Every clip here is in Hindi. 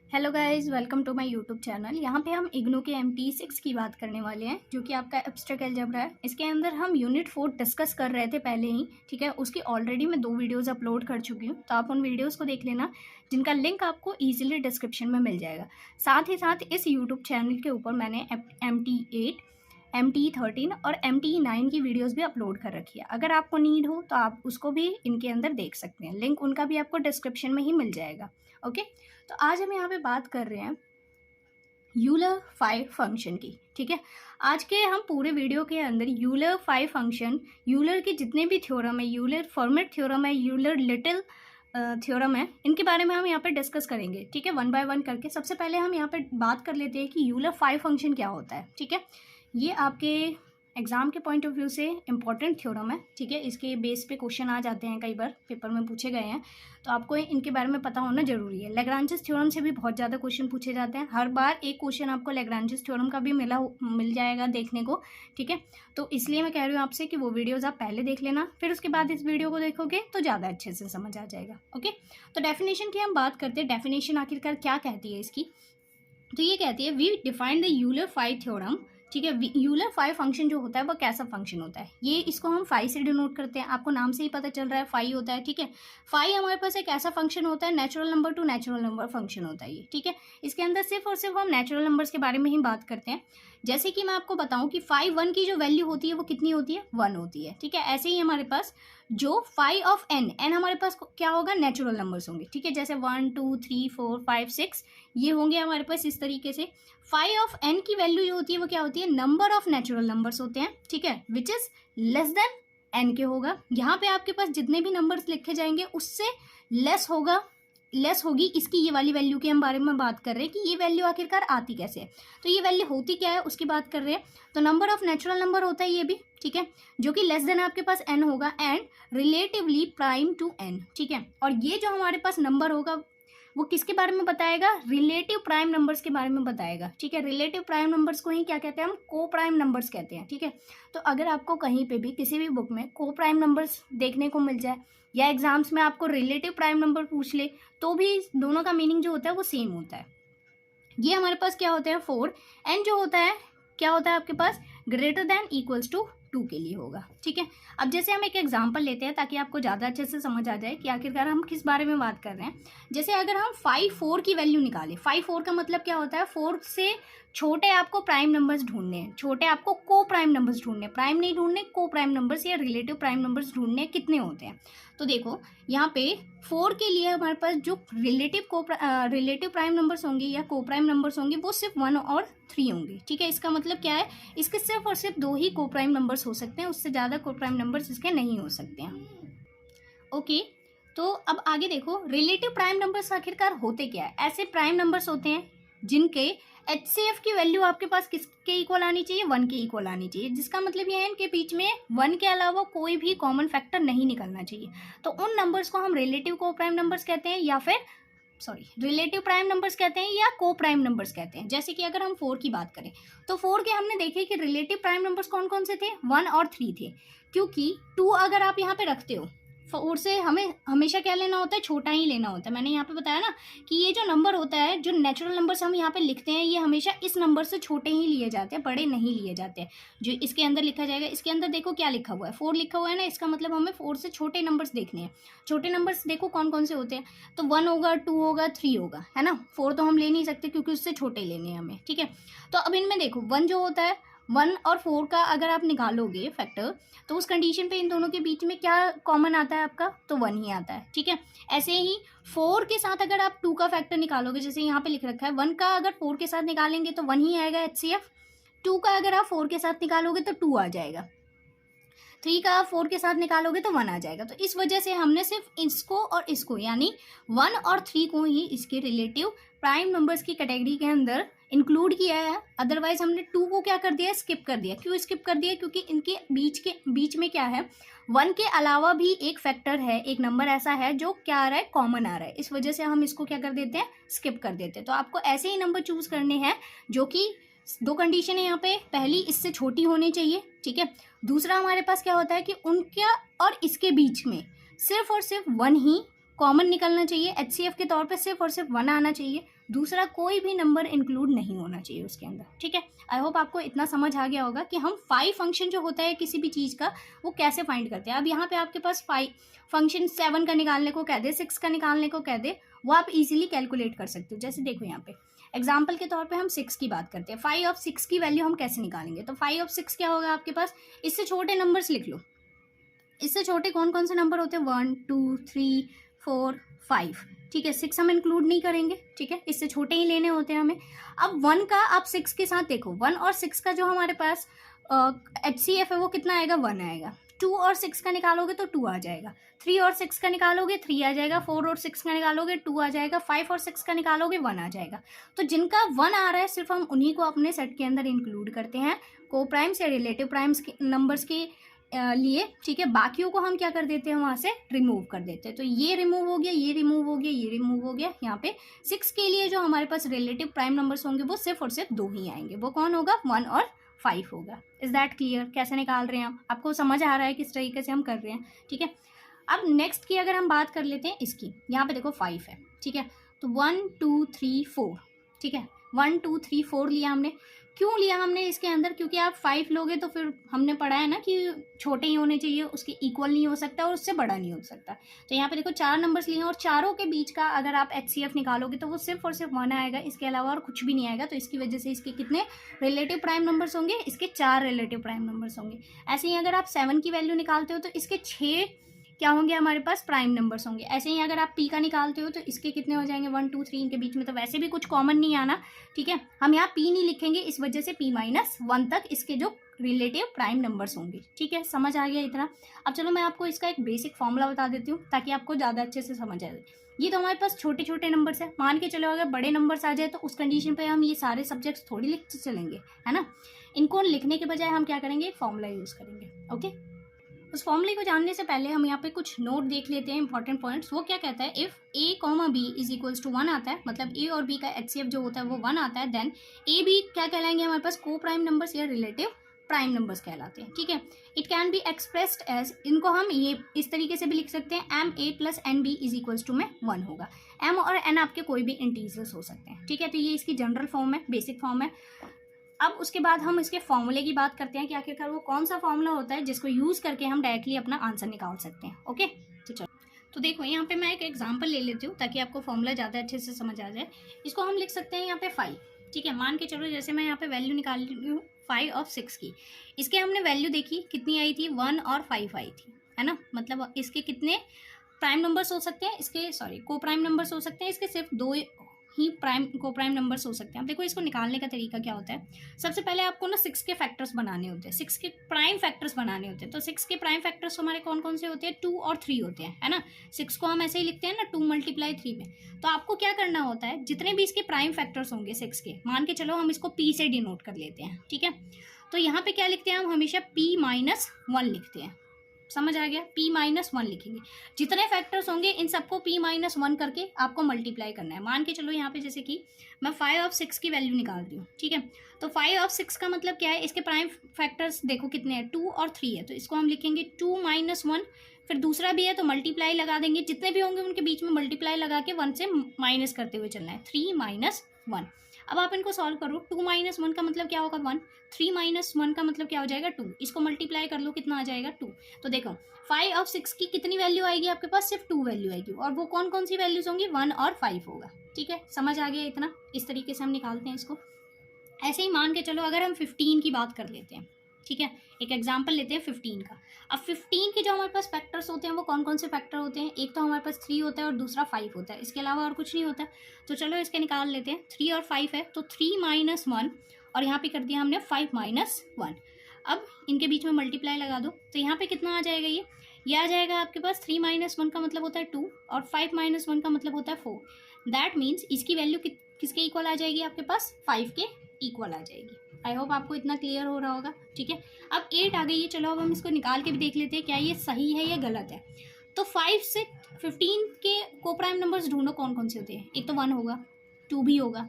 Hello guys, welcome to my YouTube channel. यहाँ पे हम इग्नू के MT6 की बात करने वाले हैं, जो कि आपका एब्स्ट्रैक्ट अलजेब्रा है। इसके अंदर हम यूनिट 4 डिस्कस कर रहे थे पहले ही, ठीक है। उसकी ऑलरेडी मैं 2 वीडियोस अपलोड कर चुकी हूँ, तो आप उन वीडियोस को देख लेना, जिनका लिंक आपको ईजिली डिस्क्रिप्शन में मिल जाएगा। साथ ही साथ इस यूट्यूब चैनल के ऊपर मैंने MT8, MT13 और MT9 की वीडियोस भी अपलोड कर रखी है। अगर आपको नीड हो तो आप उसको भी इनके अंदर देख सकते हैं, लिंक उनका भी आपको डिस्क्रिप्शन में ही मिल जाएगा। ओके, तो आज हम यहाँ पे बात कर रहे हैं यूलर 5 फंक्शन की, ठीक है। आज के हम पूरे वीडियो के अंदर यूलर 5 फंक्शन, यूलर के जितने भी थ्योरम है, यूलर फॉर्मेट थ्योरम है, यूलर लिटिल थ्योरम है, इनके बारे में हम यहाँ पे डिस्कस करेंगे, ठीक है, वन बाय वन करके। सबसे पहले हम यहाँ पे बात कर लेते हैं कि यूलर 5 फंक्शन क्या होता है, ठीक है। ये आपके एग्जाम के पॉइंट ऑफ व्यू से इंपॉर्टेंट थ्योरम है, ठीक है। इसके बेस पे क्वेश्चन आ जाते हैं, कई बार पेपर में पूछे गए हैं, तो आपको इनके बारे में पता होना जरूरी है। लैग्रांजेस थ्योरम से भी बहुत ज़्यादा क्वेश्चन पूछे जाते हैं। हर बार एक क्वेश्चन आपको लैग्रांजेस थ्योरम का भी मिल जाएगा देखने को, ठीक है। तो इसलिए मैं कह रही हूँ आपसे कि वो वीडियोज़ आप पहले देख लेना, फिर उसके बाद इस वीडियो को देखोगे तो ज़्यादा अच्छे से समझ आ जाएगा। ओके, तो डेफिनेशन की हम बात करते हैं। डेफिनेशन आखिरकार क्या कहती है इसकी, तो ये कहती है we define the Euler 5 theorem, ठीक है। यूलर 5 फंक्शन जो होता है वो कैसा फंक्शन होता है, ये इसको हम 5 से डिनोट करते हैं। आपको नाम से ही पता चल रहा है 5 होता है, ठीक है। 5 हमारे पास एक ऐसा फंक्शन होता है, natural number two natural number function होता है ये, ठीक है। इसके अंदर सिर्फ और सिर्फ हम नेचुरल नंबर्स के बारे में ही बात करते हैं। जैसे कि मैं आपको बताऊं कि 5 1 की जो वैल्यू होती है वो कितनी होती है, 1 होती है, ठीक है। ऐसे ही हमारे पास जो 5 ऑफ n, n हमारे पास क्या होगा, नेचुरल नंबर्स होंगे, ठीक है। जैसे 1 2 3 4 5 6 ये होंगे हमारे पास इस तरीके से। 5 ऑफ n की वैल्यू जो होती है वो क्या होती है, नंबर ऑफ नेचुरल नंबर्स होते हैं, ठीक है, which is less than n के होगा। यहाँ पे आपके पास जितने भी नंबर्स लिखे जाएंगे उससे लेस होगी इसकी ये वाली वैल्यू के हम बारे में बात कर रहे हैं कि ये वैल्यू आखिरकार आती कैसे है। तो ये वैल्यू होती क्या है उसकी बात कर रहे हैं। तो नंबर ऑफ नेचुरल नंबर होता है ये भी, ठीक है, जो कि लेस देन आपके पास n होगा and relatively prime to n, ठीक है। और ये जो हमारे पास नंबर होगा वो किसके बारे में बताएगा, रिलेटिव प्राइम नंबर्स के बारे में बताएगा, ठीक है। रिलेटिव प्राइम नंबर्स को ही क्या कहते हैं, हम को प्राइम नंबर्स कहते हैं, ठीक है। तो अगर आपको कहीं पे भी किसी भी बुक में को प्राइम नंबर्स देखने को मिल जाए या एग्जाम्स में आपको रिलेटिव प्राइम नंबर पूछ ले, तो भी दोनों का मीनिंग जो होता है वो सेम होता है। ये हमारे पास क्या होता है 4, एन जो होता है क्या होता है आपके पास, ग्रेटर देन इक्वल्स टू 2 के लिए होगा, ठीक है। अब जैसे हम एक एग्जांपल लेते हैं ताकि आपको ज़्यादा अच्छे से समझ आ जाए कि आखिरकार हम किस बारे में बात कर रहे हैं। जैसे अगर हम 5 4 की वैल्यू निकालें, 5 4 का मतलब क्या होता है, 4 से छोटे आपको प्राइम नंबर्स ढूंढने हैं, छोटे आपको को प्राइम नंबर्स ढूंढने, प्राइम नहीं ढूंढने, को प्राइम नंबर्स या रिलेटिव प्राइम नंबर्स ढूंढने कितने होते हैं। तो देखो यहाँ पे 4 के लिए हमारे पास जो रिलेटिव प्राइम नंबर्स होंगे या को प्राइम नंबर्स होंगे वो सिर्फ 1 और 3 होंगे, ठीक है। इसका मतलब क्या है, इसके सिर्फ और सिर्फ 2 ही को प्राइम नंबर्स हो सकते हैं, उससे ज़्यादा को प्राइम नंबर्स इसके नहीं हो सकते हैं। ओके, तो अब आगे देखो रिलेटिव प्राइम नंबर्स आखिरकार होते क्या है। ऐसे प्राइम नंबर्स होते हैं जिनके HCF की वैल्यू आपके पास किसके इक्वल आनी चाहिए, 1 के इक्वल आनी चाहिए, जिसका मतलब ये है इनके बीच में 1 के अलावा कोई भी कॉमन फैक्टर नहीं निकलना चाहिए। तो उन नंबर्स को हम रिलेटिव को प्राइम नंबर्स कहते हैं, या फिर रिलेटिव प्राइम नंबर्स कहते हैं या को प्राइम नंबर्स कहते हैं। जैसे कि अगर हम 4 की बात करें तो 4 के हमने देखे कि रिलेटिव प्राइम नंबर्स कौन कौन से थे, 1 और 3 थे, क्योंकि 2 अगर आप यहाँ पे रखते हो 4 से हमें हमेशा क्या लेना होता है, छोटा ही लेना होता है। मैंने यहाँ पे बताया ना कि ये जो नंबर होता है, जो नेचुरल नंबर्स हम यहाँ पे लिखते हैं, ये हमेशा इस नंबर से छोटे ही लिए जाते हैं, बड़े नहीं लिए जाते हैं। जो इसके अंदर लिखा जाएगा, इसके अंदर देखो क्या लिखा हुआ है, 4 लिखा हुआ है ना, इसका मतलब हमें 4 से छोटे नंबर्स देखने हैं। छोटे नंबर्स देखो कौन कौन से होते हैं, तो 1 होगा, 2 होगा, 3 होगा, है ना। 4 तो हम ले नहीं सकते क्योंकि उससे छोटे लेने हैं हमें, ठीक है। तो अब इनमें देखो 1 जो होता है, 1 और 4 का अगर आप निकालोगे फैक्टर, तो उस कंडीशन पे इन दोनों के बीच में क्या कॉमन आता है आपका, तो 1 ही आता है, ठीक है। ऐसे ही 4 के साथ अगर आप 2 का फैक्टर निकालोगे, जैसे यहाँ पे लिख रखा है 1 का अगर 4 के साथ निकालेंगे तो 1 ही आएगा HCF, 2 का अगर आप 4 के साथ निकालोगे तो 2 आ जाएगा, 3 का आप 4 के साथ निकालोगे तो 1 आ जाएगा। तो इस वजह से हमने सिर्फ इसको और इसको यानी 1 और 3 को ही इसके रिलेटिव प्राइम नंबर्स की कैटेगरी के अंदर इंक्लूड किया है। अदरवाइज हमने 2 को क्या कर दिया, स्किप कर दिया। क्यों स्किप कर दिया, क्योंकि इनके बीच में क्या है, 1 के अलावा भी एक फैक्टर है, एक नंबर ऐसा है जो क्या आ रहा है, कॉमन आ रहा है। इस वजह से हम इसको क्या कर देते हैं, स्किप कर देते हैं। तो आपको ऐसे ही नंबर चूज करने हैं जो कि 2 कंडीशन है यहाँ पे, पहली इससे छोटी होनी चाहिए, ठीक है। दूसरा हमारे पास क्या होता है कि उनका और इसके बीच में सिर्फ और सिर्फ 1 ही कॉमन निकलना चाहिए, HCF के तौर पे सिर्फ और सिर्फ 1 आना चाहिए। दूसरा कोई भी नंबर इंक्लूड नहीं होना चाहिए उसके अंदर, ठीक है। आई होप आपको इतना समझ आ गया होगा कि हम 5 फंक्शन जो होता है किसी भी चीज़ का वो कैसे फाइंड करते हैं। अब यहाँ पे आपके पास 5 फंक्शन 7 का निकालने को कह दे, 6 का निकालने को कह दे, वो आप इजीली कैलकुलेट कर सकते हो। जैसे देखो यहाँ पे एग्जाम्पल के तौर पे हम 6 की बात करते हैं। 5 ऑफ 6 की वैल्यू हम कैसे निकालेंगे, तो 5 ऑफ 6 क्या होगा आपके पास, इससे छोटे नंबर्स लिख लो। इससे छोटे कौन कौन से नंबर होते हैं, 1 2 3 4 5, ठीक है। 6 हम इंक्लूड नहीं करेंगे, ठीक है, इससे छोटे ही लेने होते हैं हमें। अब 1 का आप 6 के साथ देखो, 1 और 6 का जो हमारे पास HCF है वो कितना आएगा, 1 आएगा। 2 और 6 का निकालोगे तो 2 आ जाएगा। 3 और 6 का निकालोगे 3 आ जाएगा। 4 और 6 का निकालोगे 2 आ जाएगा। 5 और 6 का निकालोगे 1 आ जाएगा। तो जिनका 1 आ रहा है सिर्फ हम उन्हीं को अपने सेट के अंदर इंक्लूड करते हैं, को प्राइम्स या रिलेटिव प्राइम्स के नंबर्स के लिए, ठीक है। बाकियों को हम क्या कर देते हैं, वहाँ से रिमूव कर देते हैं। तो ये रिमूव हो गया, ये रिमूव हो गया, ये रिमूव हो गया। यहाँ पे 6 के लिए जो हमारे पास रिलेटिव प्राइम नंबर्स होंगे वो सिर्फ और सिर्फ 2 ही आएंगे। वो कौन होगा, 1 और 5 होगा। इज दैट क्लियर, कैसे निकाल रहे हैं हम, आपको समझ आ रहा है किस तरीके से हम कर रहे हैं, ठीक है। अब नेक्स्ट की अगर हम बात कर लेते हैं इसकी, यहाँ पे देखो 5 है, ठीक है। तो 1 2 3 4, ठीक है, 1 2 3 4 लिया हमने। क्यों लिया हमने इसके अंदर, क्योंकि आप 5 लोगे तो फिर हमने पढ़ा है ना कि छोटे ही होने चाहिए, उसके इक्वल नहीं हो सकता और उससे बड़ा नहीं हो सकता। तो यहाँ पे देखो 4 नंबर्स लिए हैं और चारों के बीच का अगर आप HCF निकालोगे तो वो सिर्फ और सिर्फ 1 आएगा, इसके अलावा और कुछ भी नहीं आएगा। तो इसकी वजह से इसके कितने रिलेटिव प्राइम नंबर्स होंगे, इसके 4 रिलेटिव प्राइम नंबर्स होंगे। ऐसे ही अगर आप 7 की वैल्यू निकालते हो तो इसके 6 क्या होंगे हमारे पास, प्राइम नंबर्स होंगे। ऐसे ही अगर आप P का निकालते हो तो इसके कितने हो जाएंगे, 1 2 3, इनके बीच में तो वैसे भी कुछ कॉमन नहीं आना, ठीक है। हम यहाँ P नहीं लिखेंगे, इस वजह से P-1 तक इसके जो रिलेटिव प्राइम नंबर्स होंगे, ठीक है। समझ आ गया इतना। अब चलो मैं आपको इसका एक बेसिक फॉर्मूला बता देती हूँ ताकि आपको ज़्यादा अच्छे से समझ आ जाए। ये तो हमारे पास छोटे छोटे नंबर्स है, मान के चलो अगर बड़े नंबर्स आ जाए तो उस कंडीशन पे हम ये सारे सब्जेक्ट्स थोड़ी लिखते चलेंगे, है ना। इनको लिखने के बजाय हम क्या करेंगे, फॉर्मूला यूज़ करेंगे, ओके। उस फॉर्मूले को जानने से पहले हम यहाँ पे कुछ नोट देख लेते हैं, इंपॉर्टेंट पॉइंट्स। वो क्या कहता है, if A, B is equals to 1 आता है, मतलब A और B का HCF जो होता है वो 1 आता है, देन A B क्या कहलाएंगे हमारे पास, को प्राइम नंबर्स या रिलेटिव प्राइम नंबर्स कहलाते हैं, ठीक है। It can be expressed as, इनको हम ये इस तरीके से भी लिख सकते हैं, MA + NB is equals to में 1 होगा। M और N आपके कोई भी इंटीजर्स हो सकते हैं, ठीक है। तो ये इसकी जनरल फॉर्म है, बेसिक फॉर्म है। अब उसके बाद हम इसके फॉर्मूले की बात करते हैं कि आखिरकार वो कौन सा फॉर्मूला होता है जिसको यूज़ करके हम डायरेक्टली अपना आंसर निकाल सकते हैं, ओके। तो चलो, तो देखो यहाँ पे मैं एक एग्जांपल ले लेती हूँ ताकि आपको फॉर्मूला ज़्यादा अच्छे से समझ आ जाए। इसको हम लिख सकते हैं यहाँ पे 5, ठीक है। मान के चलो जैसे मैं यहाँ पे वैल्यू निकाल रही हूँ 5 ऑफ 6 की, इसके हमने वैल्यू देखी कितनी आई थी, 1 और 5 आई थी, है ना। मतलब इसके कितने प्राइम नंबर्स हो सकते हैं, इसके को प्राइम नंबर्स हो सकते हैं, इसके सिर्फ 2 ही को प्राइम नंबर्स हो सकते हैं। अब देखो इसको निकालने का तरीका क्या होता है, सबसे पहले आपको ना 6 के फैक्टर्स बनाने होते हैं, 6 के प्राइम फैक्टर्स बनाने होते हैं। तो 6 के प्राइम फैक्टर्स हमारे कौन कौन से होते हैं, 2 और 3 होते हैं, है ना। 6 को हम ऐसे ही लिखते हैं ना, 2 × 3 में। तो आपको क्या करना होता है, जितने भी इसके प्राइम फैक्टर्स होंगे 6 के, मान के चलो हम इसको P से डिनोट कर लेते हैं, ठीक है। तो यहाँ पे क्या लिखते हैं हम, हमेशा P-1 लिखते हैं, समझ आ गया। P-1 लिखेंगे, जितने फैक्टर्स होंगे इन सबको P-1 करके आपको मल्टीप्लाई करना है। मान के चलो यहाँ पे जैसे कि मैं 5 ऑफ 6 की वैल्यू निकाल रही हूँ, ठीक है। तो 5 ऑफ 6 का मतलब क्या है, इसके प्राइम फैक्टर्स देखो कितने हैं, 2 और 3 है। तो इसको हम लिखेंगे 2-1, फिर दूसरा भी है तो मल्टीप्लाई लगा देंगे, जितने भी होंगे उनके बीच में मल्टीप्लाई लगा के 1 से माइनस करते हुए चलना है, 3-1। अब आप इनको सॉल्व करो, 2-1 का मतलब क्या होगा, 1, 3-1 का मतलब क्या हो जाएगा, 2। इसको मल्टीप्लाई कर लो, कितना आ जाएगा, 2। तो देखो 5 ऑफ 6 की कितनी वैल्यू आएगी आपके पास, सिर्फ 2 वैल्यू आएगी, और वो कौन कौन सी वैल्यूज होंगी, 1 और 5 होगा, ठीक है। समझ आ गया इतना, इस तरीके से हम निकालते हैं इसको। ऐसे ही मान के चलो अगर हम 15 की बात कर लेते हैं, ठीक है, एक एग्जाम्पल लेते हैं 15 का। अब 15 के जो हमारे पास फैक्टर्स होते हैं वो कौन कौन से फैक्टर होते हैं, एक तो हमारे पास 3 होता है और दूसरा 5 होता है, इसके अलावा और कुछ नहीं होता। तो चलो इसके निकाल लेते हैं, 3 और 5 है तो 3-1, और यहाँ पे कर दिया हमने 5-1। अब इनके बीच में मल्टीप्लाई लगा दो, तो यहाँ पे कितना आ जाएगा, ये आ जाएगा आपके पास 3-1 का मतलब होता है 2 और 5-1 का मतलब होता है 4। दैट मीन्स इसकी वैल्यू किसके इक्वल आ जाएगी आपके पास, 5 के इक्वल आ जाएगी। आई होप आपको इतना क्लियर हो रहा होगा, ठीक है। अब 8 आ गई है, चलो अब हम इसको निकाल के भी देख लेते हैं क्या ये सही है या गलत है। तो 5 से 15 के को प्राइम नंबर्स ढूंढो कौन कौन से होते हैं, एक तो 1 होगा, 2 भी होगा,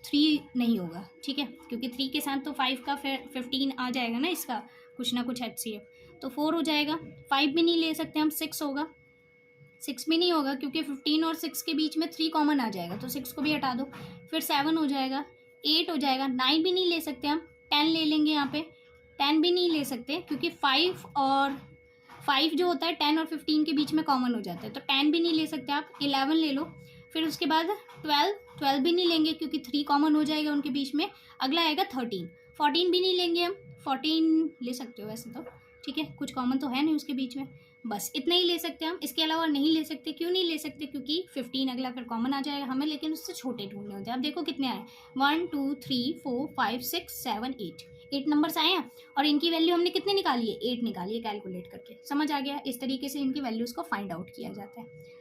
3 नहीं होगा, ठीक है, क्योंकि 3 के साथ तो 5 का फिर 15 आ जाएगा ना, इसका कुछ ना कुछ HCF, तो 4 हो जाएगा। 5 भी नहीं ले सकते हम, 6 होगा, 6 भी नहीं होगा क्योंकि 15 और 6 के बीच में 3 कॉमन आ जाएगा, तो 6 को भी हटा दो, फिर 7 हो जाएगा, 8 हो जाएगा, 9 भी नहीं ले सकते हम, 10 ले लेंगे यहाँ पे, 10 भी नहीं ले सकते क्योंकि 5 जो होता है 10 और 15 के बीच में कॉमन हो जाता है, तो 10 भी नहीं ले सकते आप, 11 ले लो, फिर उसके बाद 12 भी नहीं लेंगे क्योंकि 3 कॉमन हो जाएगा उनके बीच में, अगला आएगा 13, 14 भी नहीं लेंगे हम, 14 ले सकते हो वैसे तो, ठीक है, कुछ कॉमन तो है नहीं उसके बीच में, बस इतना ही ले सकते हैं हम, इसके अलावा नहीं ले सकते। क्यों नहीं ले सकते? क्योंकि 15 अगला फिर कॉमन आ जाएगा हमें, लेकिन उससे छोटे ढूंढने होते हैं। अब देखो कितने आए, 1 2 3 4 5 6 7 8 नंबर्स आए हैं, और इनकी वैल्यू हमने कितने निकाली है, 8 निकाली है कैलकुलेट करके। समझ आ गया? इस तरीके से इनकी वैल्यूज़ को फाइंड आउट किया जाता है।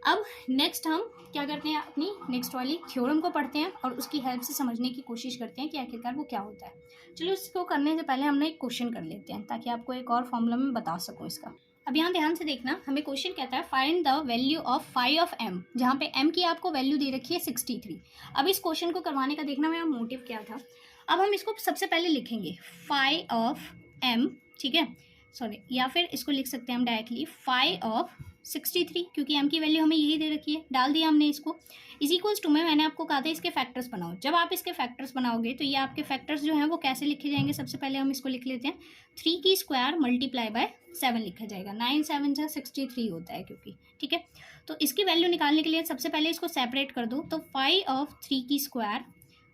अब नेक्स्ट हम क्या करते हैं, अपनी नेक्स्ट वाली थ्योरम को पढ़ते हैं और उसकी हेल्प से समझने की कोशिश करते हैं कि आखिरकार वो क्या होता है। चलो इसको करने से पहले हम एक क्वेश्चन कर लेते हैं ताकि आपको एक और फॉर्मूला में बता सकूँ इसका। अब यहाँ ध्यान से देखना, हमें क्वेश्चन कहता है find the value of phi of M, जहाँ पे एम की आपको वैल्यू दे रखी है 63। अब इस क्वेश्चन को करवाने का देखना मेरा मोटिव क्या था। अब हम इसको सबसे पहले लिखेंगे फाई ऑफ एम, ठीक है, सॉरी, या फिर इसको लिख सकते हैं हम डायरेक्टली फाई ऑफ 63, क्योंकि एम की वैल्यू हमें यही दे रखी है, डाल दिया हमने इसको। इज इक्वल्स टू में मैंने आपको कहा था इसके फैक्टर्स बनाओ। जब आप इसके फैक्टर्स बनाओगे तो ये आपके फैक्टर्स जो हैं वो कैसे लिखे जाएंगे, सबसे पहले हम इसको लिख लेते हैं 3 की स्क्वायर मल्टीप्लाई बाय 7 लिखा जाएगा। 9 7 जा 63 होता है क्योंकि, ठीक है। तो इसकी वैल्यू निकालने के लिए सबसे पहले इसको सेपरेट कर दो, तो 5 ऑफ 3 की स्क्वायर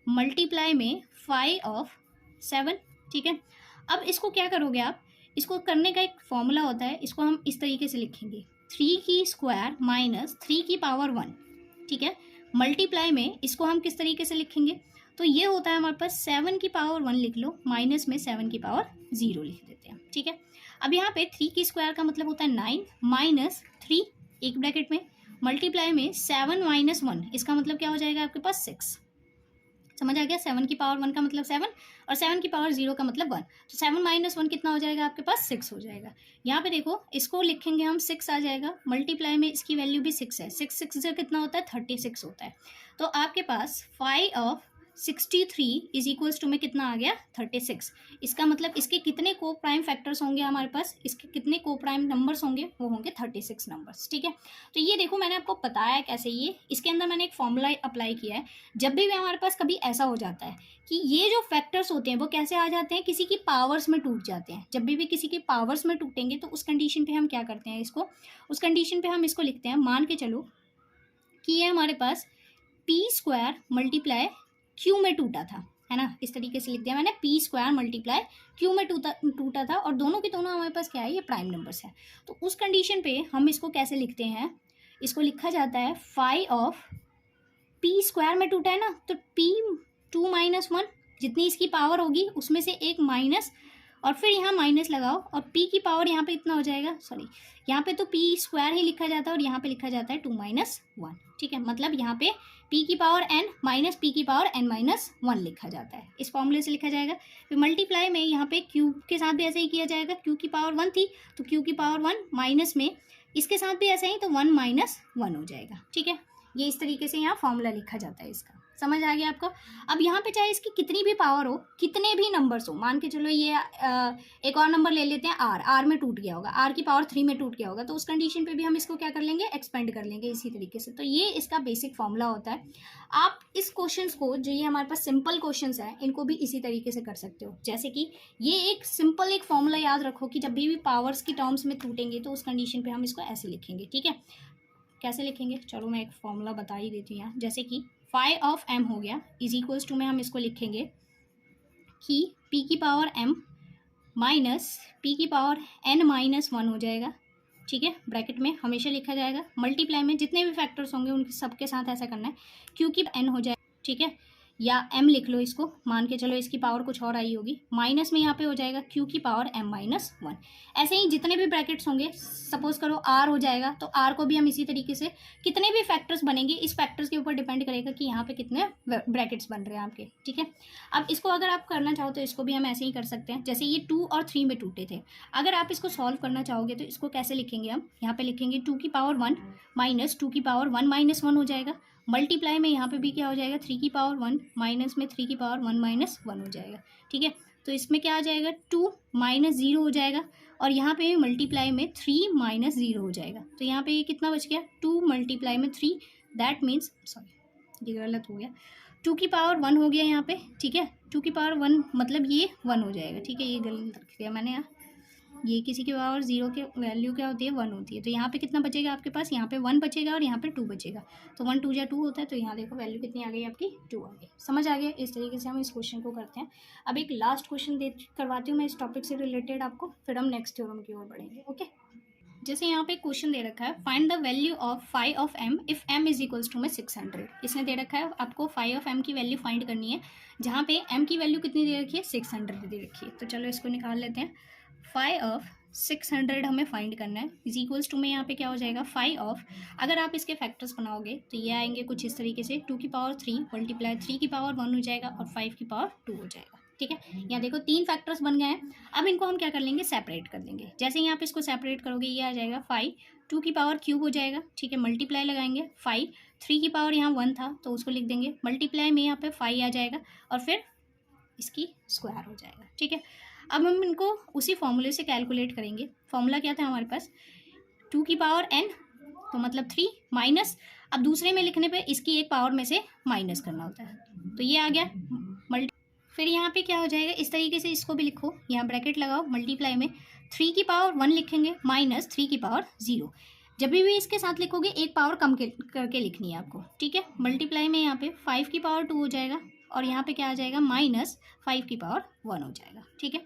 मल्टीप्लाई में 5 ऑफ 7, ठीक है। अब इसको क्या करोगे आप, इसको करने का एक फॉर्मूला होता है, इसको हम इस तरीके से लिखेंगे 3 की स्क्वायर माइनस 3 की पावर 1, ठीक है, मल्टीप्लाई में इसको हम किस तरीके से लिखेंगे, तो ये होता है हमारे पास 7 की पावर 1 लिख लो, माइनस में 7 की पावर 0 लिख देते हैं, ठीक है। अब यहाँ पे 3 की स्क्वायर का मतलब होता है 9 माइनस 3 एक ब्रैकेट में मल्टीप्लाई में 7 माइनस 1, इसका मतलब क्या हो जाएगा आपके पास 6। समझ आ गया? 7 की पावर 1 का मतलब 7 और 7 की पावर 0 का मतलब 1, तो 7 माइनस 1 कितना हो जाएगा आपके पास 6 हो जाएगा। यहाँ पे देखो इसको लिखेंगे हम 6 आ जाएगा, मल्टीप्लाई में इसकी वैल्यू भी 6 है, 6 से कितना होता है 36 होता है। तो आपके पास 5 ऑफ 63 इज इक्वल्स टू में कितना आ गया 36। इसका मतलब इसके कितने को प्राइम फैक्टर्स होंगे हमारे पास, इसके कितने को प्राइम नंबर्स होंगे, वो होंगे 36 नंबर्स, ठीक है। तो ये देखो मैंने आपको बताया कैसे, ये इसके अंदर मैंने एक फॉर्मूला अप्लाई किया है। जब भी हमारे पास कभी ऐसा हो जाता है कि ये जो फैक्टर्स होते हैं वो कैसे आ जाते हैं, किसी की पावर्स में टूट जाते हैं। जब भी किसी की पावर्स में टूटेंगे तो उस कंडीशन पे हम क्या करते हैं, इसको उस कंडीशन पे हम इसको लिखते हैं, मान के चलो कि ये हमारे पास पी स्क्वायर मल्टीप्लाई क्यू में टूटा था, है ना, इस तरीके से लिख दिया मैंने, पी स्क्वायर मल्टीप्लाई क्यू में टूटा था, और दोनों के दोनों हमारे पास क्या है, ये प्राइम नंबर्स है। तो उस कंडीशन पे हम इसको कैसे लिखते हैं, इसको लिखा जाता है फाई ऑफ पी स्क्वायर में टूटा है ना, तो पी 2 माइनस 1, जितनी इसकी पावर होगी उसमें से एक माइनस, और फिर यहाँ माइनस लगाओ, और p की पावर यहाँ पे इतना हो जाएगा, सॉरी यहाँ पे तो p स्क्वायर ही लिखा जाता है और यहाँ पे लिखा जाता है 2 माइनस 1, ठीक है। मतलब यहाँ पे p की पावर n माइनस p की पावर n माइनस 1 लिखा जाता है, इस फॉर्मूले से लिखा जाएगा। फिर मल्टीप्लाई में यहाँ पे q के साथ भी ऐसे ही किया जाएगा, q की पावर 1 थी तो q की पावर 1 माइनस में इसके साथ भी ऐसा ही, तो 1 माइनस 1 हो जाएगा, ठीक है। ये इस तरीके से यहाँ फॉर्मूला लिखा जाता है इसका। समझ आ गया आपको? अब यहाँ पे चाहे इसकी कितनी भी पावर हो, कितने भी नंबर्स हो, मान के चलो ये एक और नंबर ले लेते हैं आर में टूट गया होगा, आर की पावर 3 में टूट गया होगा, तो उस कंडीशन पे भी हम इसको क्या कर लेंगे, एक्सपेंड कर लेंगे इसी तरीके से। तो ये इसका बेसिक फॉर्मूला होता है। आप इस क्वेश्चंस को, जो ये हमारे पास सिंपल क्वेश्चंस हैं, इनको भी इसी तरीके से कर सकते हो। जैसे कि ये एक सिंपल एक फॉर्मूला याद रखो कि जब भी पावर्स की टर्म्स में टूटेंगे तो उस कंडीशन पर हम इसको ऐसे लिखेंगे, ठीक है। कैसे लिखेंगे, चलो मैं एक फॉर्मूला बता ही देती हूँ यहाँ। जैसे कि फाई ऑफ एम हो गया, इज इक्वल्स टू में हम इसको लिखेंगे कि p की पावर m माइनस p की पावर n माइनस 1 हो जाएगा, ठीक है, ब्रैकेट में हमेशा लिखा जाएगा। मल्टीप्लाई में जितने भी फैक्टर्स होंगे उनके सबके साथ ऐसा करना है, q की n हो जाए, ठीक है, या m लिख लो इसको, मान के चलो इसकी पावर कुछ और आई होगी, माइनस में यहाँ पे हो जाएगा q की पावर m माइनस 1। ऐसे ही जितने भी ब्रैकेट्स होंगे, सपोज करो r हो जाएगा, तो r को भी हम इसी तरीके से, कितने भी फैक्टर्स बनेंगे इस फैक्टर्स के ऊपर डिपेंड करेगा कि यहाँ पे कितने ब्रैकेट्स बन रहे हैं आपके, ठीक है। अब इसको अगर आप करना चाहो तो इसको भी हम ऐसे ही कर सकते हैं, जैसे ये 2 और 3 में टूटे थे। अगर आप इसको सॉल्व करना चाहोगे तो इसको कैसे लिखेंगे हम, यहाँ पे लिखेंगे 2 की पावर 1 माइनस 2 की पावर 1 माइनस 1 हो जाएगा, मल्टीप्लाई में यहाँ पे भी क्या हो जाएगा 3 की पावर 1 माइनस में 3 की पावर 1 माइनस 1 हो जाएगा, ठीक है। तो इसमें क्या आ जाएगा 2 माइनस 0 हो जाएगा, और यहाँ पे मल्टीप्लाई में 3 माइनस 0 हो जाएगा। तो यहाँ पे ये कितना बच गया, 2 मल्टीप्लाई में 3, दैट मीन्स सॉरी ये गलत हो गया, 2 की पावर 1 हो गया यहाँ पे, ठीक है। 2 की पावर 1 मतलब ये 1 हो जाएगा, ठीक है। ये गलत रख दिया मैंने यहाँ, ये किसी की पावर 0 के वैल्यू क्या होती है, 1 होती है। तो यहाँ पे कितना बचेगा आपके पास, यहाँ पे 1 बचेगा और यहाँ पे 2 बचेगा। तो 1 2 या 2 होता है, तो यहाँ देखो वैल्यू कितनी आ गई आपकी, 2 आ गई। समझ आ गया। इस तरीके से हम इस क्वेश्चन को करते हैं। अब एक लास्ट क्वेश्चन करवाती हूँ मैं इस टॉपिक से रिलेटेड आपको, फिर हम नेक्स्ट थ्योरम की ओर बढ़ेंगे। ओके, जैसे यहाँ पे क्वेश्चन दे रखा है, find the value of phi of M if M is equals to में 600। इसने दे रखा है आपको फाई ऑफ एम की वैल्यू फाइंड करनी है, जहाँ पे एम की वैल्यू कितनी दे रखी है, 600 दे रखी है। तो चलो इसको निकाल लेते हैं। फाई ऑफ 600 हमें फाइंड करना है, इज इक्वल्स टू में यहाँ पे क्या हो जाएगा, फाई ऑफ, अगर आप इसके फैक्टर्स बनाओगे तो ये आएंगे कुछ इस तरीके से, 2 की पावर 3 मल्टीप्लाई 3 की पावर 1 हो जाएगा और 5 की पावर 2 हो जाएगा, ठीक है। यहाँ देखो 3 फैक्टर्स बन गए हैं। अब इनको हम क्या कर लेंगे, सेपरेट कर देंगे। जैसे यहाँ पे इसको सेपरेट करोगे ये आ जाएगा 5, 2 की पावर क्यूब हो जाएगा, ठीक है। मल्टीप्लाई लगाएंगे 5, 3 की पावर यहाँ 1 था तो उसको लिख देंगे, मल्टीप्लाई में यहाँ पे 5 आ जाएगा और फिर इसकी स्क्वायर हो जाएगा, ठीक है। अब हम इनको उसी फॉर्मूले से कैलकुलेट करेंगे। फॉर्मूला क्या था हमारे पास, 2 की पावर n तो मतलब 3 माइनस, अब दूसरे में लिखने पे इसकी एक पावर में से माइनस करना होता है, तो ये आ गया फिर यहाँ पे क्या हो जाएगा, इस तरीके से इसको भी लिखो, यहाँ ब्रैकेट लगाओ, मल्टीप्लाई में 3 की पावर 1 लिखेंगे माइनस 3 की पावर 0। जब भी इसके साथ लिखोगे एक पावर कम करके लिखनी है आपको, ठीक है। मल्टीप्लाई में यहाँ पे 5 की पावर 2 हो जाएगा और यहाँ पे क्या आ जाएगा, माइनस 5 की पावर 1 हो जाएगा, ठीक है।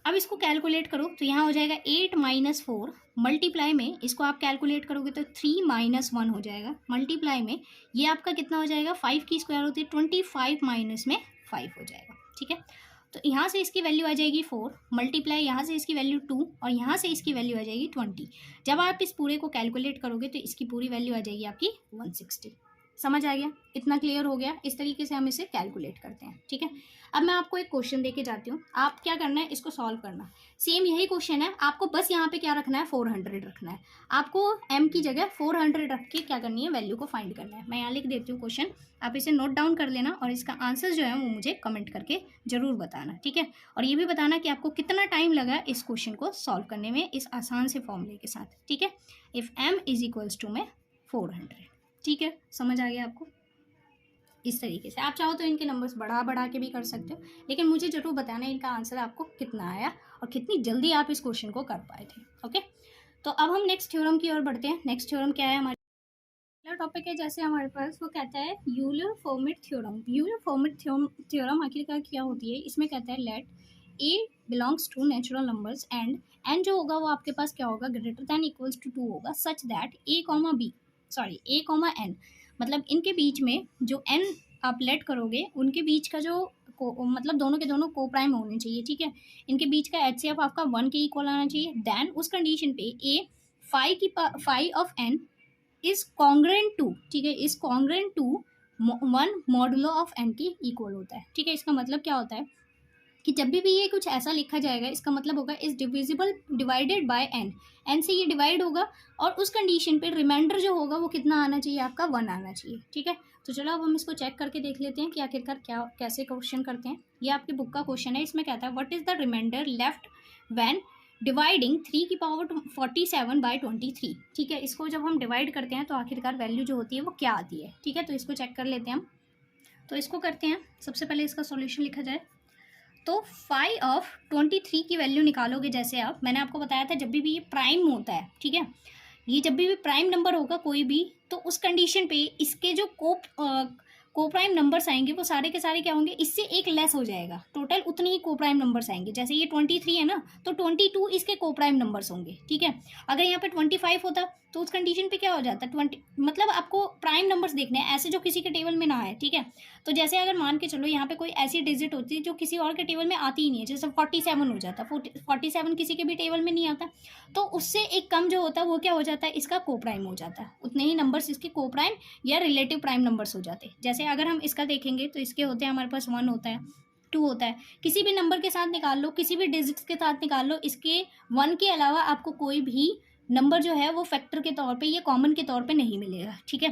अब इसको कैलकुलेट करो तो यहाँ हो जाएगा 8 माइनस 4, मल्टीप्लाई में इसको आप कैलकुलेट करोगे तो 3 माइनस 1 हो जाएगा, मल्टीप्लाई में ये आपका कितना हो जाएगा, 5 की स्क्वायर होती है 25 माइनस में 5 हो जाएगा, ठीक है। तो यहाँ से इसकी वैल्यू आ जाएगी 4, मल्टीप्लाई यहाँ से इसकी वैल्यू 2 और यहाँ से इसकी वैल्यू आ जाएगी 20। जब आप इस पूरे को कैलकुलेट करोगे तो इसकी पूरी वैल्यू आ जाएगी आपकी 160। समझ आ गया, इतना क्लियर हो गया। इस तरीके से हम इसे कैलकुलेट करते हैं, ठीक है। अब मैं आपको एक क्वेश्चन देके जाती हूँ, आप क्या करना है, इसको सॉल्व करना। सेम यही क्वेश्चन है, आपको बस यहाँ पे क्या रखना है, 400 रखना है। आपको m की जगह 400 रख के क्या करनी है, वैल्यू को फाइंड करना है। मैं यहाँ लिख देती हूँ क्वेश्चन, आप इसे नोट डाउन कर लेना और इसका आंसर जो है वो मुझे कमेंट करके जरूर बताना, ठीक है। और ये भी बताना कि आपको कितना टाइम लगा इस क्वेश्चन को सॉल्व करने में, इस आसान से फॉर्मूले के साथ, ठीक है। If m is equals to में 400, ठीक है। समझ आ गया आपको। इस तरीके से आप चाहो तो इनके नंबर्स बढ़ा के भी कर सकते हो, लेकिन मुझे जरूर बताना इनका आंसर आपको कितना आया और कितनी जल्दी आप इस क्वेश्चन को कर पाए थे, ओके। तो अब हम नेक्स्ट थ्योरम की ओर बढ़ते हैं। नेक्स्ट थ्योरम क्या है, हमारा अगला टॉपिक है जैसे हमारे पास, वो कहता है यूलर-फॉर्मिट थ्योरम। यूलर-फॉर्मिट थ्योरम आखिरकार क्या होती है, इसमें कहता है let A belongs to natural numbers and N जो होगा वो आपके पास क्या होगा, ग्रेटर दैन इक्वल्स टू 2 होगा, such that A comma N, मतलब इनके बीच में जो एन आप लेट करोगे उनके बीच का जो मतलब दोनों के दोनों को प्राइम होने चाहिए, ठीक है। इनके बीच का HCF आपका 1 के इक्वल आना चाहिए। देन उस कंडीशन पे a phi of n is congruent to, ठीक है, is congruent to 1 modulo of n के इक्वल होता है, ठीक है। इसका मतलब क्या होता है कि जब भी ये कुछ ऐसा लिखा जाएगा इसका मतलब होगा is divisible divided by N से ये डिवाइड होगा और उस कंडीशन पे रिमाइंडर जो होगा वो कितना आना चाहिए, आपका 1 आना चाहिए, ठीक है। तो चलो अब हम इसको चेक करके देख लेते हैं कि आखिरकार कैसे क्वेश्चन करते हैं। ये आपकी बुक का क्वेश्चन है, इसमें कहता है what is the reminder left when dividing 3 की पावर 47 बाय 23, ठीक है। इसको जब हम डिवाइड करते हैं तो आखिरकार वैल्यू जो होती है वो क्या आती है, ठीक है। तो इसको चेक कर लेते हैं हम। तो इसको करते हैं, सबसे पहले इसका सॉल्यूशन लिखा जाए तो फाई ऑफ 23 की वैल्यू निकालोगे। जैसे आप, मैंने आपको बताया था जब भी ये प्राइम होता है, ठीक है, ये जब भी प्राइम नंबर होगा कोई भी, तो उस कंडीशन पे इसके जो को प्राइम नंबर्स आएंगे वो सारे के सारे क्या होंगे, इससे एक लेस हो जाएगा, टोटल उतने ही को प्राइम नंबर्स आएंगे। जैसे ये 23 है ना, तो 22 इसके को प्राइम नंबर्स होंगे, ठीक है। अगर यहाँ पे 25 होता तो उस कंडीशन पे क्या हो जाता, 20, मतलब आपको प्राइम नंबर्स देखने हैं ऐसे जो किसी के टेबल में ना आए, ठीक है। तो जैसे अगर मान के चलो यहाँ पे कोई ऐसी डिजिट होती है जो किसी और के टेबल में आती ही नहीं है, जैसे 47 हो जाता, 47 किसी के भी टेबल में नहीं आता, तो उससे एक कम जो होता है वो क्या हो जाता है, इसका को प्राइम हो जाता है, उतने ही नंबर्स इसके को प्राइम या रिलेटिव प्राइम नंबर्स हो जाते हैं। जैसे अगर हम इसका देखेंगे तो इसके होते हैं हमारे पास 1 होता है, 2 होता है, किसी भी नंबर के साथ निकाल लो, किसी भी डिजिट्स के साथ निकाल लो, इसके 1 के अलावा आपको कोई भी नंबर जो है वो फैक्टर के तौर पे या कॉमन के तौर पे नहीं मिलेगा, ठीक है।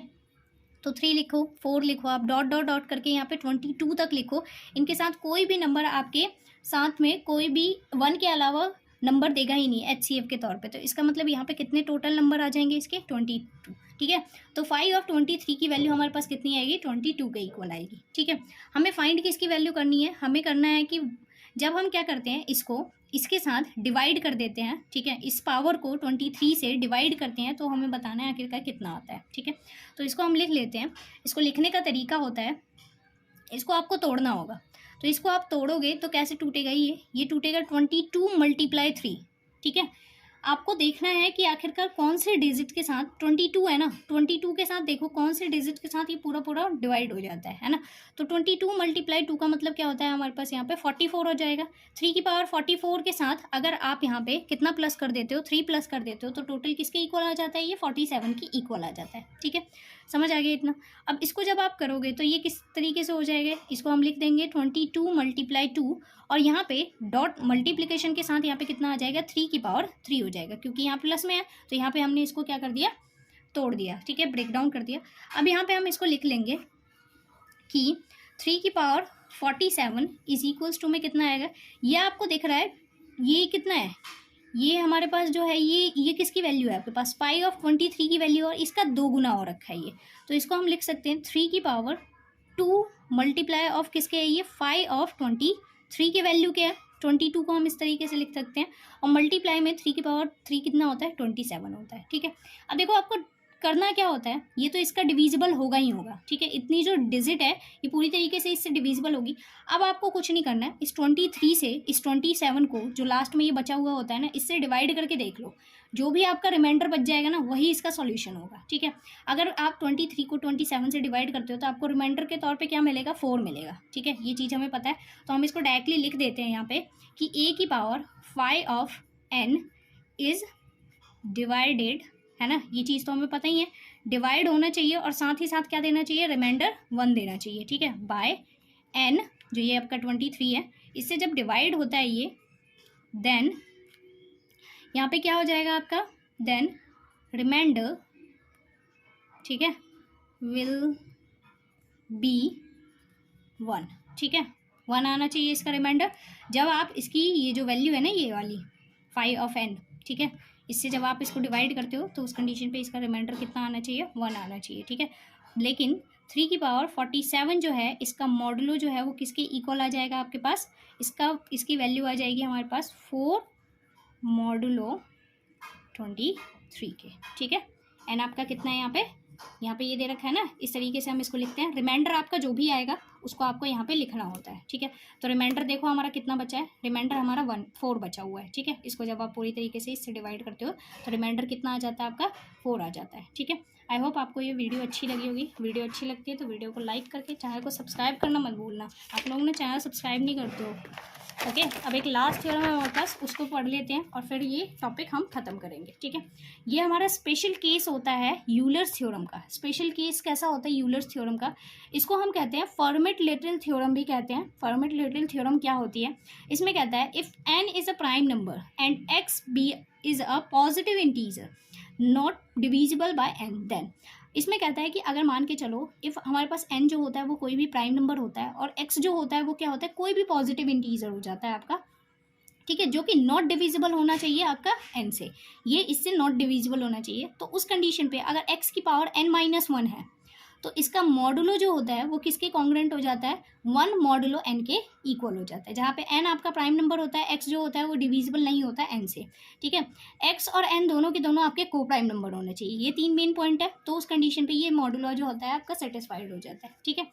तो 3 लिखो, 4 लिखो, आप डॉट डॉट डॉट करके यहाँ पे 22 तक लिखो। इनके साथ कोई भी नंबर आपके साथ में कोई भी 1 के अलावा नंबर देगा ही नहीं HCF के तौर पे। तो इसका मतलब यहाँ पे कितने टोटल नंबर आ जाएंगे इसके 22, ठीक है। तो 5 ऑफ 23 की वैल्यू हमारे पास कितनी आएगी 22 के इक्वल आएगी, ठीक है। हमें फाइंड किसकी वैल्यू करनी है, हमें करना है कि जब हम क्या करते हैं इसको इसके साथ डिवाइड कर देते हैं, ठीक है, इस पावर को 23 से डिवाइड करते हैं तो हमें बताना है आखिरकार कितना आता है, ठीक है। तो इसको हम लिख लेते हैं। इसको लिखने का तरीका होता है, इसको आपको तोड़ना होगा। तो इसको आप तोड़ोगे तो कैसे टूटेगा, ये टूटेगा 22 × 3, ठीक है। आपको देखना है कि आखिरकार कौन से डिजिट के साथ 22 है ना, 22 के साथ देखो कौन से डिजिट के साथ ये पूरा पूरा डिवाइड हो जाता है ना। तो 22 × 2 का मतलब क्या होता है हमारे पास यहाँ पे 44 हो जाएगा। 3 की पावर 44 के साथ अगर आप यहाँ पे कितना प्लस कर देते हो, 3 प्लस कर देते हो तो टोटल किसके इक्वल आ जाता है, ये 47 की इक्वल आ जाता है, ठीक है। समझ आ गया इतना। अब इसको जब आप करोगे तो ये किस तरीके से हो जाएगा, इसको हम लिख देंगे 22 × 2 और यहाँ पे डॉट मल्टीप्लिकेशन के साथ यहाँ पे कितना आ जाएगा 3 की पावर 3 हो जाएगा, क्योंकि यहाँ प्लस में है तो यहाँ पे हमने इसको क्या कर दिया, तोड़ दिया, ठीक है, ब्रेक डाउन कर दिया। अब यहाँ पे हम इसको लिख लेंगे कि 3 की पावर 47 इज इक्वल्स टू में कितना आएगा, ये आपको दिख रहा है ये कितना है, ये हमारे पास जो है ये किसकी वैल्यू है आपके पास 5 ऑफ 23 की वैल्यू और इसका 2 गुना हो रखा है ये। तो इसको हम लिख सकते हैं 3 की पावर 2 मल्टीप्लाई ऑफ किसके है, ये 5 ऑफ 23 के वैल्यू के है, 22 को हम इस तरीके से लिख सकते हैं और मल्टीप्लाई में 3 की पावर 3 कितना होता है 27 होता है, ठीक है। अब देखो आपको करना क्या होता है, ये तो इसका डिविजिबल होगा ही होगा, ठीक है। इतनी जो डिजिट है ये पूरी तरीके से इससे डिविजिबल होगी। अब आपको कुछ नहीं करना है, इस 23 से इस 27 को जो लास्ट में ये बचा हुआ होता है ना, इससे डिवाइड करके देख लो, जो भी आपका रिमाइंडर बच जाएगा ना वही इसका सॉल्यूशन होगा, ठीक है। अगर आप 23 को 27 से डिवाइड करते हो तो आपको रिमाइंडर के तौर पे क्या मिलेगा 4 मिलेगा, ठीक है। ये चीज़ हमें पता है तो हम इसको डायरेक्टली लिख देते हैं यहाँ पे कि a की power 5 of n is divided, है ना, ये चीज़ तो हमें पता ही है, डिवाइड होना चाहिए और साथ ही साथ क्या देना चाहिए, रिमाइंडर 1 देना चाहिए, ठीक है, बाय n जो ये आपका 23 है, इससे जब डिवाइड होता है ये देन यहाँ पे क्या हो जाएगा आपका, देन रिमाइंडर, ठीक है, विल बी 1, ठीक है, 1 आना चाहिए इसका रिमाइंडर। जब आप इसकी ये जो वैल्यू है ना ये वाली 5 ऑफ n, ठीक है, इससे जब आप इसको डिवाइड करते हो तो उस कंडीशन पे इसका रिमाइंडर कितना आना चाहिए 1 आना चाहिए, ठीक है। लेकिन 3 की पावर 47 जो है इसका मॉडुलो जो है वो किसके इक्वल आ जाएगा आपके पास, इसकी वैल्यू आ जाएगी हमारे पास 4 मॉडुलो 23 के, ठीक है। एन आपका कितना है यहाँ पे ये दे रखा है ना, इस तरीके से हम इसको लिखते हैं। रिमाइंडर आपका जो भी आएगा उसको आपको यहाँ पे लिखना होता है, ठीक है। तो रिमाइंडर देखो हमारा कितना बचा है, रिमाइंडर हमारा 4 बचा हुआ है, ठीक है। इसको जब आप पूरी तरीके से इससे डिवाइड करते हो तो रिमाइंडर कितना आ जाता है आपका 4 आ जाता है, ठीक है। आई होप आपको ये वीडियो अच्छी लगी होगी। वीडियो अच्छी लगती है तो वीडियो को लाइक करके चैनल को सब्सक्राइब करना मत भूलना। आप लोगों ने चैनल सब्सक्राइब नहीं करते हो, ओके। अब एक लास्ट थ्योरम है हमारे पास, उसको पढ़ लेते हैं और फिर ये टॉपिक हम खत्म करेंगे, ठीक है। ये हमारा स्पेशल केस होता है यूलर्स थ्योरम का। स्पेशल केस कैसा होता है यूलर्स थ्योरम का, इसको हम कहते हैं फर्मेट-लिटिल थ्योरम भी कहते हैं। फर्मेट-लिटिल थ्योरम क्या होती है, इसमें कहता है if n is a prime number and x b is a positive integer not divisible by n, then इसमें कहता है कि अगर मान के चलो इफ़ हमारे पास n जो होता है वो कोई भी प्राइम नंबर होता है और x जो होता है वो क्या होता है, कोई भी पॉजिटिव इंटीजर हो जाता है आपका, ठीक है, जो कि नॉट डिविजिबल होना चाहिए आपका n से, ये इससे नॉट डिविजिबल होना चाहिए। तो उस कंडीशन पे अगर x की पावर n-1 है तो इसका मॉडुलो जो होता है वो किसके कॉन्ग्रुएंट हो जाता है, 1 मॉडुलो n के इक्वल हो जाता है, जहाँ पे n आपका प्राइम नंबर होता है, x जो होता है वो डिविजिबल नहीं होता है n से, ठीक है। x और n दोनों के दोनों आपके को प्राइम नंबर होने चाहिए, ये 3 मेन पॉइंट है। तो उस कंडीशन पे ये मॉडुलो जो होता है आपका सेटिस्फाइड हो जाता है, ठीक है।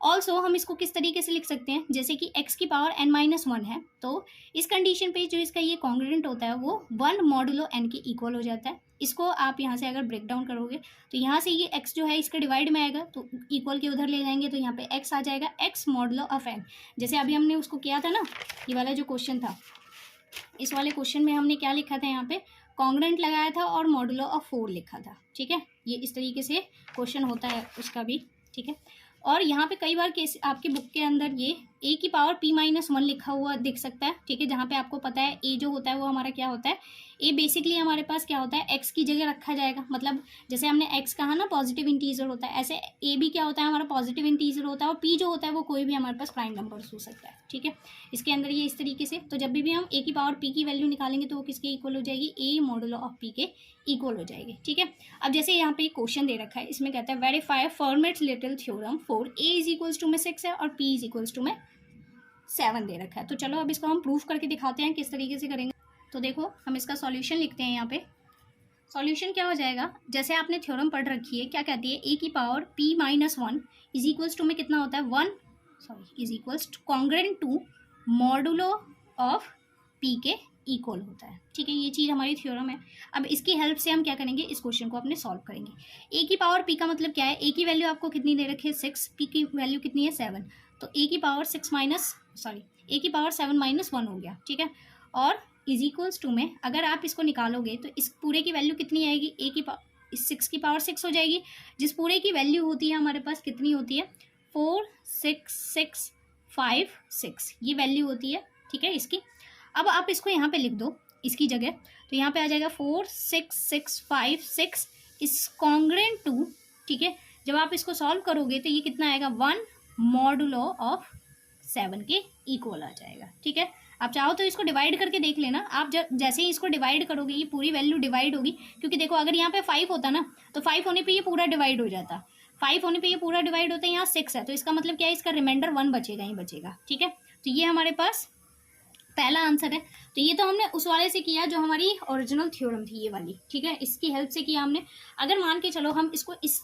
ऑल्सो हम इसको किस तरीके से लिख सकते हैं, जैसे कि x की पावर n-1 है तो इस कंडीशन पे जो इसका ये कॉन्ग्रुएंट होता है वो 1 मॉडुलो n के इक्वल हो जाता है। इसको आप यहाँ से अगर ब्रेक डाउन करोगे तो यहाँ से ये x जो है इसका डिवाइड में आएगा तो इक्वल के उधर ले जाएंगे तो यहाँ पे x आ जाएगा, x मॉडुलो ऑफ n। जैसे अभी हमने उसको किया था ना, ये वाला जो क्वेश्चन था, इस वाले क्वेश्चन में हमने क्या लिखा था, यहाँ पे कॉन्ग्रुएंट लगाया था और मॉडुलो ऑफ 4 लिखा था, ठीक है। ये इस तरीके से क्वेश्चन होता है उसका भी, ठीक है। और यहाँ पे कई बार केस आपकी बुक के अंदर ये ए की पावर p माइनस 1 लिखा हुआ दिख सकता है, ठीक है, जहाँ पे आपको पता है ए जो होता है वो हमारा क्या होता है, ए बेसिकली हमारे पास क्या होता है, एक्स की जगह रखा जाएगा। मतलब जैसे हमने एक्स कहा ना पॉजिटिव इंटीजर होता है, ऐसे ए भी क्या होता है हमारा पॉजिटिव इंटीजर होता है, और पी जो होता है वो कोई भी हमारे पास प्राइम नंबर्स हो सकता है, ठीक है। इसके अंदर ये इस तरीके से, तो जब भी हम ए की पावर पी की वैल्यू निकालेंगे तो वो किसके इक्वल हो जाएगी, ए मॉडुलो ऑफ पी के इक्वल हो जाएगी, ठीक है। अब जैसे यहाँ पे एक क्वेश्चन दे रखा है, इसमें कहता है verify Fermat's little theorem for A is equals to में 6 है और पी इज इक्वल्स टू में 7 दे रखा है। तो चलो अब इसको हम प्रूफ करके दिखाते हैं किस तरीके से करेंगे। तो देखो हम इसका सॉल्यूशन लिखते हैं। यहाँ पे सॉल्यूशन क्या हो जाएगा, जैसे आपने थ्योरम पढ़ रखी है, क्या कहती है, ए की power p minus 1 is equals to में कितना होता है 1 is equals to congruent to modulo of p के इक्वल होता है, ठीक है। ये चीज़ हमारी थ्योरम है। अब इसकी हेल्प से हम क्या करेंगे, इस क्वेश्चन को अपने सॉल्व करेंगे। ए की पावर p का मतलब क्या है, ए की वैल्यू आपको कितनी दे रखी है 6, p की वैल्यू कितनी है 7, तो ए की पावर 7 माइनस 1 हो गया, ठीक है। और इज इक्वल्स टू में अगर आप इसको निकालोगे तो इस पूरे की वैल्यू कितनी आएगी, ए की पावर 6 की पावर 6 हो जाएगी, जिस पूरे की वैल्यू होती है हमारे पास कितनी होती है 4 6 6 5 6, ये वैल्यू होती है, ठीक है इसकी। अब आप इसको यहाँ पे लिख दो इसकी जगह, तो यहाँ पे आ जाएगा 4 6 6 5 6 इस कॉन्ग्रेंट टू, ठीक है। जब आप इसको सॉल्व करोगे तो ये कितना आएगा 1 मॉडुलो ऑफ 7 के इक्वल आ जाएगा, ठीक है। आप चाहो तो इसको डिवाइड करके देख लेना, आप जब जैसे ही इसको डिवाइड करोगे ये पूरी वैल्यू डिवाइड होगी, क्योंकि देखो अगर यहाँ पे 5 होता ना तो 5 होने पे ये पूरा डिवाइड हो जाता, 5 होने पे ये पूरा डिवाइड होता है, यहाँ 6 है तो इसका मतलब क्या है, इसका रिमाइंडर 1 बचेगा ही बचेगा, ठीक है। तो ये हमारे पास पहला आंसर है। तो ये तो हमने उस वाले से किया जो हमारी ओरिजिनल थ्योरम थी ये वाली, ठीक है, इसकी हेल्प से किया हमने। अगर मान के चलो हम इसको इस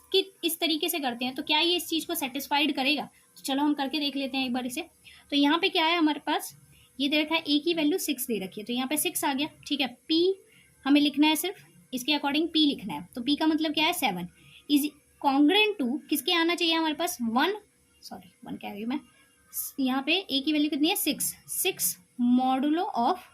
तरीके से करते हैं तो क्या ये इस चीज़ को सेटिस्फाइड करेगा, तो चलो हम करके देख लेते हैं एक बार इसे। तो यहाँ पे क्या है हमारे पास, ये दे रखा है ए की वैल्यू 6 दे रखी है, तो यहाँ पे 6 आ गया, ठीक है। पी हमें लिखना है, सिर्फ इसके अकॉर्डिंग पी लिखना है, तो पी का मतलब क्या है 7 इज कॉन्ग्रेंट टू किसके आना चाहिए हमारे पास 1 कह रही हूँ मैं, यहाँ पे ए की वैल्यू कितनी है 6 मॉडुलो ऑफ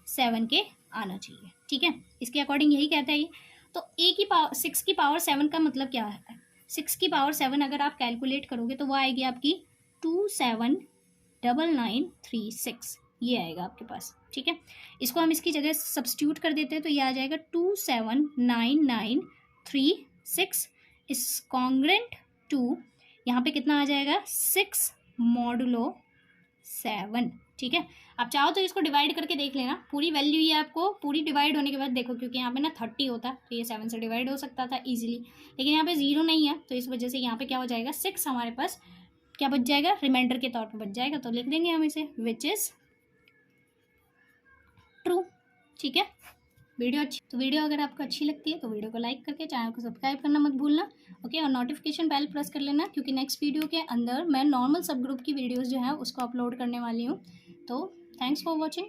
7 के आना चाहिए, ठीक है। इसके अकॉर्डिंग यही कहता है ये। तो ए की पावर 6 की पावर 7 का मतलब क्या है, 6 की पावर 7 अगर आप कैलकुलेट करोगे तो वो आएगी आपकी 279936, ये आएगा आपके पास, ठीक है। इसको हम इसकी जगह सब्स्टिट्यूट कर देते हैं तो ये आ जाएगा 279936 इस कॉन्ग्रेंट टू, यहाँ पे कितना आ जाएगा 6 मॉडुलो 7, ठीक है। आप चाहो तो इसको डिवाइड करके देख लेना, पूरी वैल्यू ये आपको पूरी डिवाइड होने के बाद देखो, क्योंकि यहाँ पे ना 30 होता तो ये 7 से डिवाइड हो सकता था इजीली, लेकिन यहाँ पे 0 नहीं है तो इस वजह से यहाँ पे क्या हो जाएगा 6 हमारे पास क्या बच जाएगा, रिमाइंडर के तौर पे बच जाएगा, तो लिख देंगे हम इसे विच इज ट्रू, ठीक है। वीडियो अगर आपको अच्छी लगती है तो वीडियो को लाइक करके चैनल को सब्सक्राइब करना मत भूलना, ओके। और नोटिफिकेशन बेल प्रेस कर लेना, क्योंकि नेक्स्ट वीडियो के अंदर मैं नॉर्मल सब ग्रुप की वीडियोस जो है उसको अपलोड करने वाली हूँ। तो थैंक्स फॉर वॉचिंग।